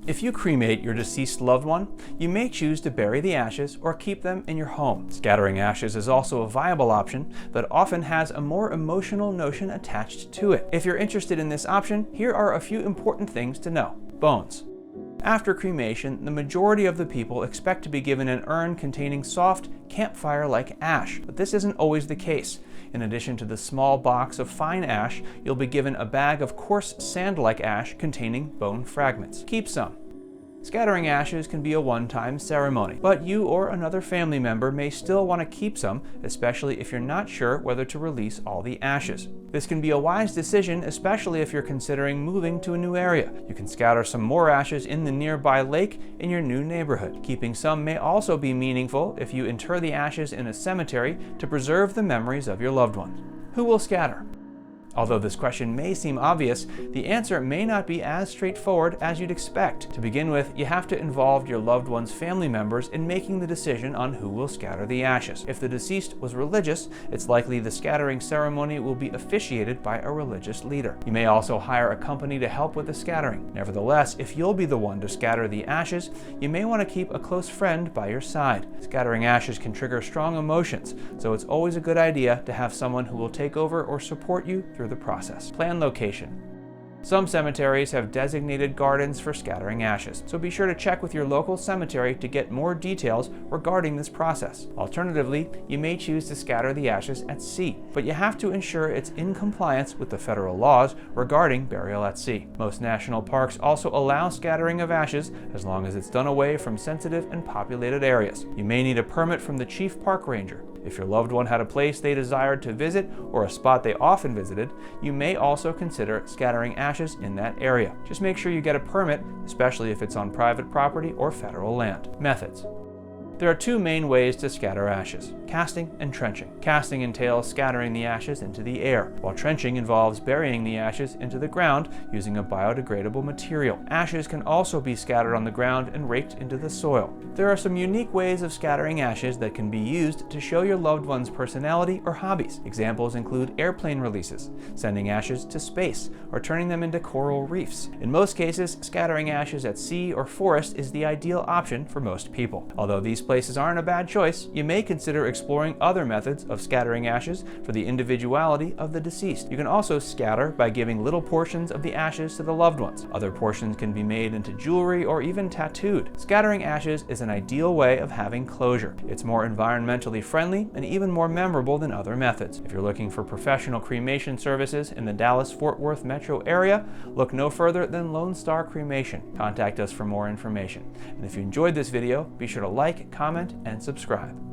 If you cremate your deceased loved one, you may choose to bury the ashes or keep them in your home. Scattering ashes is also a viable option, but often has a more emotional notion attached to it. If you're interested in this option, here are a few important things to know. Bones. After cremation, the majority of the people expect to be given an urn containing soft, campfire-like ash, but this isn't always the case. In addition to the small box of fine ash, you'll be given a bag of coarse sand-like ash containing bone fragments. Keep some. Scattering ashes can be a one-time ceremony, but you or another family member may still want to keep some, especially if you're not sure whether to release all the ashes. This can be a wise decision, especially if you're considering moving to a new area. You can scatter some more ashes in the nearby lake in your new neighborhood. Keeping some may also be meaningful if you inter the ashes in a cemetery to preserve the memories of your loved ones. Who will scatter? Although this question may seem obvious, the answer may not be as straightforward as you'd expect. To begin with, you have to involve your loved one's family members in making the decision on who will scatter the ashes. If the deceased was religious, it's likely the scattering ceremony will be officiated by a religious leader. You may also hire a company to help with the scattering. Nevertheless, if you'll be the one to scatter the ashes, you may want to keep a close friend by your side. Scattering ashes can trigger strong emotions, so it's always a good idea to have someone who will take over or support you through the process. Plan location. Some cemeteries have designated gardens for scattering ashes, so be sure to check with your local cemetery to get more details regarding this process. Alternatively, you may choose to scatter the ashes at sea, but you have to ensure it's in compliance with the federal laws regarding burial at sea. Most national parks also allow scattering of ashes as long as it's done away from sensitive and populated areas. You may need a permit from the chief park ranger. If your loved one had a place they desired to visit or a spot they often visited, you may also consider scattering ashes in that area. Just make sure you get a permit, especially if it's on private property or federal land. Methods. There are two main ways to scatter ashes: casting and trenching. Casting entails scattering the ashes into the air, while trenching involves burying the ashes into the ground using a biodegradable material. Ashes can also be scattered on the ground and raked into the soil. There are some unique ways of scattering ashes that can be used to show your loved one's personality or hobbies. Examples include airplane releases, sending ashes to space, or turning them into coral reefs. In most cases, scattering ashes at sea or forest is the ideal option for most people. Although these places aren't a bad choice, you may consider exploring other methods of scattering ashes for the individuality of the deceased. You can also scatter by giving little portions of the ashes to the loved ones. Other portions can be made into jewelry or even tattooed. Scattering ashes is an ideal way of having closure. It's more environmentally friendly and even more memorable than other methods. If you're looking for professional cremation services in the Dallas-Fort Worth metro area, look no further than Lone Star Cremation. Contact us for more information. And if you enjoyed this video, be sure to like, comment, and subscribe.